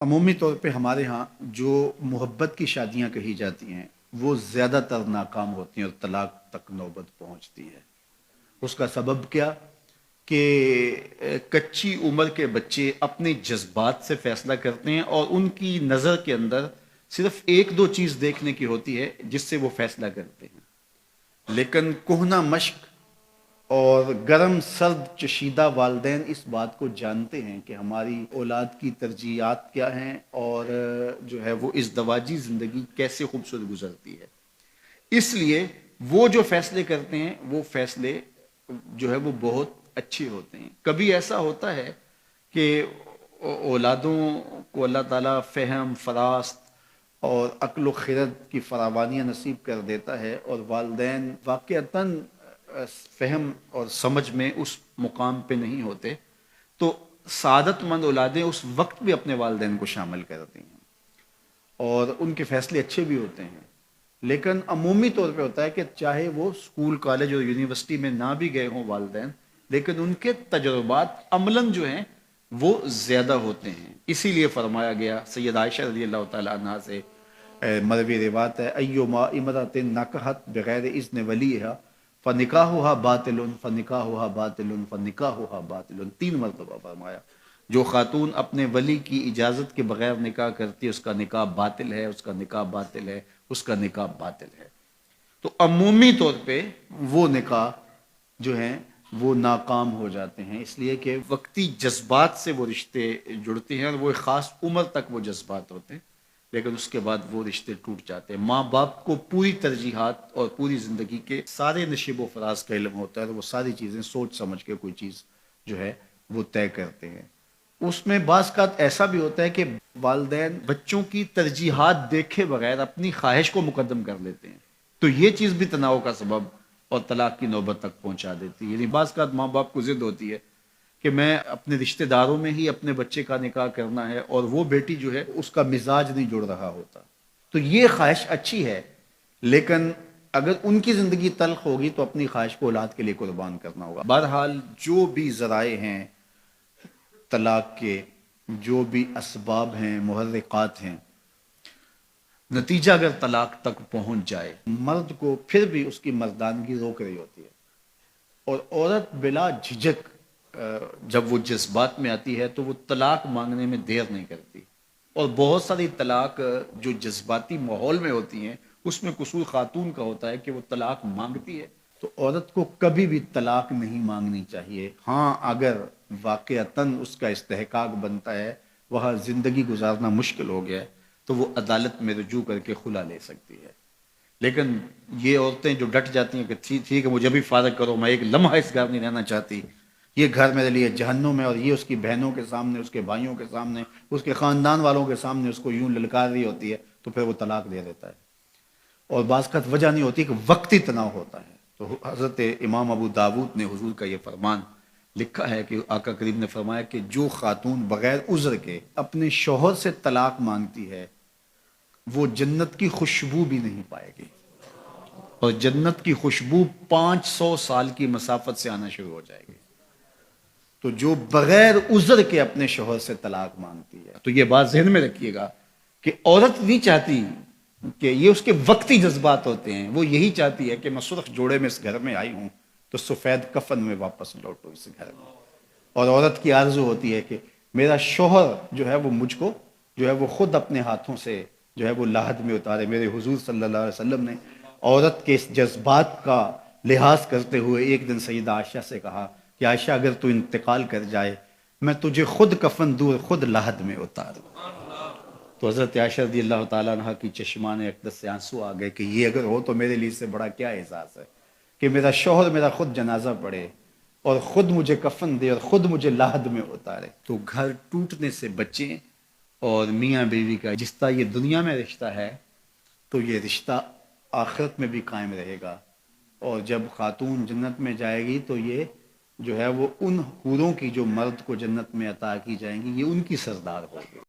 عمومی طور پہ ہمارے ہاں جو محبت کی شادیاں کہی جاتی ہیں وہ زیادہ تر ناکام ہوتی ہیں اور طلاق تک نوبت پہنچتی ہے۔ اس کا سبب کیا کہ کچی عمر کے بچے اپنے جذبات سے فیصلہ کرتے ہیں اور ان کی نظر کے اندر صرف ایک دو چیز دیکھنے کی ہوتی ہے جس سے وہ فیصلہ کرتے ہیں، لیکن کہنہ مشق اور گرم سرد چشیدہ والدین اس بات کو جانتے ہیں کہ ہماری اولاد کی ترجیحات کیا ہیں اور جو ہے وہ ازدواجی زندگی کیسے خوبصورت گزرتی ہے۔ اس لیے وہ جو فیصلے کرتے ہیں وہ فیصلے جو ہے وہ بہت اچھے ہوتے ہیں۔ کبھی ایسا ہوتا ہے کہ اولادوں کو اللہ تعالیٰ فہم، فراست اور عقل و خرد کی فراوانیاں نصیب کر دیتا ہے اور والدین واقعتاً فہم اور سمجھ میں اس مقام پہ نہیں ہوتے، تو سعادت مند اولادیں اس وقت بھی اپنے والدین کو شامل کرتی ہیں اور ان کے فیصلے اچھے بھی ہوتے ہیں۔ لیکن عمومی طور پہ ہوتا ہے کہ چاہے وہ اسکول، کالج اور یونیورسٹی میں نہ بھی گئے ہوں والدین، لیکن ان کے تجربات عملاً جو ہیں وہ زیادہ ہوتے ہیں۔ اسی لیے فرمایا گیا سید عائشہ رضی اللہ تعالیٰ عنہ سے مروی روایت ہے، ایما امرأۃ نکحت بغیر اذن ولیہا فنکاحها باطل فنکاحها باطل فنکاحها باطل، 3 مرتبہ فرمایا جو خاتون اپنے ولی کی اجازت کے بغیر نکاح کرتی ہے اس کا نکاح باطل ہے، اس کا نکاح باطل ہے، اس کا نکاح باطل ہے۔ تو عمومی طور پہ وہ نکاح جو ہیں وہ ناکام ہو جاتے ہیں، اس لیے کہ وقتی جذبات سے وہ رشتے جڑتے ہیں اور وہ ایک خاص عمر تک وہ جذبات ہوتے ہیں، لیکن اس کے بعد وہ رشتے ٹوٹ جاتے ہیں۔ ماں باپ کو پوری ترجیحات اور پوری زندگی کے سارے نشیب و فراز کا علم ہوتا ہے اور وہ ساری چیزیں سوچ سمجھ کے کوئی چیز جو ہے وہ طے کرتے ہیں۔ اس میں بعض کا ایسا بھی ہوتا ہے کہ والدین بچوں کی ترجیحات دیکھے بغیر اپنی خواہش کو مقدم کر لیتے ہیں، تو یہ چیز بھی تناؤ کا سبب اور طلاق کی نوبت تک پہنچا دیتی ہے۔ یعنی بعض کا ماں باپ کو ضد ہوتی ہے کہ میں اپنے رشتہ داروں میں ہی اپنے بچے کا نکاح کرنا ہے اور وہ بیٹی جو ہے اس کا مزاج نہیں جڑ رہا ہوتا، تو یہ خواہش اچھی ہے، لیکن اگر ان کی زندگی تلخ ہوگی تو اپنی خواہش کو اولاد کے لیے قربان کرنا ہوگا۔ بہرحال جو بھی ذرائع ہیں طلاق کے، جو بھی اسباب ہیں، محرکات ہیں، نتیجہ اگر طلاق تک پہنچ جائے، مرد کو پھر بھی اس کی مردانگی روک رہی ہوتی ہے اور عورت بلا جھجک جب وہ جذبات میں آتی ہے تو وہ طلاق مانگنے میں دیر نہیں کرتی، اور بہت ساری طلاق جو جذباتی ماحول میں ہوتی ہیں اس میں قصور خاتون کا ہوتا ہے کہ وہ طلاق مانگتی ہے۔ تو عورت کو کبھی بھی طلاق نہیں مانگنی چاہیے، ہاں اگر واقعتاً اس کا استحقاق بنتا ہے، وہاں زندگی گزارنا مشکل ہو گیا ہے، تو وہ عدالت میں رجوع کر کے خلا لے سکتی ہے۔ لیکن یہ عورتیں جو ڈٹ جاتی ہیں کہ ٹھیک ہے مجھے بھی فارغ کرو، میں ایک لمحہ اس گھر نہیں رہنا چاہتی، یہ گھر میرے لیے جہنم ہے، اور یہ اس کی بہنوں کے سامنے، اس کے بھائیوں کے سامنے، اس کے خاندان والوں کے سامنے اس کو یوں للکار رہی ہوتی ہے، تو پھر وہ طلاق دے دیتا ہے۔ اور بعض کا وجہ نہیں ہوتی کہ وقتی تناؤ ہوتا ہے۔ تو حضرت امام ابو داود نے حضور کا یہ فرمان لکھا ہے کہ آقا کریم نے فرمایا کہ جو خاتون بغیر عذر کے اپنے شوہر سے طلاق مانگتی ہے وہ جنت کی خوشبو بھی نہیں پائے گی، اور جنت کی خوشبو 500 سال کی مسافت سے آنا شروع ہو جائے گی۔ تو جو بغیر عذر کے اپنے شوہر سے طلاق مانگتی ہے، تو یہ بات ذہن میں رکھیے گا کہ عورت نہیں چاہتی کہ یہ اس کے وقتی جذبات ہوتے ہیں، وہ یہی چاہتی ہے کہ میں سرخ جوڑے میں اس گھر میں آئی ہوں تو سفید کفن میں واپس لوٹوں اس گھر میں۔ اور عورت کی آرزو ہوتی ہے کہ میرا شوہر جو ہے وہ مجھ کو جو ہے وہ خود اپنے ہاتھوں سے جو ہے وہ لاحد میں اتارے۔ میرے حضور صلی اللہ علیہ وسلم نے عورت کے اس جذبات کا لحاظ کرتے ہوئے ایک دن سیدہ عائشہ سے کہا کہ عائشہ اگر تو انتقال کر جائے میں تجھے خود کفن دوں، خود لاحد میں اتاروں۔ تو حضرت عائشہ رضی اللہ تعالیٰ عنہ کی چشمان اقدس سے آنسو آ گئے کہ یہ اگر ہو تو میرے لیے سے بڑا کیا احساس ہے کہ میرا شوہر میرا خود جنازہ پڑھے اور خود مجھے کفن دے اور خود مجھے لاحد میں اتارے۔ تو گھر ٹوٹنے سے بچیں، اور میاں بیوی کا جس طرح یہ دنیا میں رشتہ ہے تو یہ رشتہ آخرت میں بھی قائم رہے گا، اور جب خاتون جنت میں جائے گی تو یہ جو ہے وہ ان حوروں کی جو مرد کو جنت میں عطا کی جائیں گی، یہ ان کی سردار ہوگی۔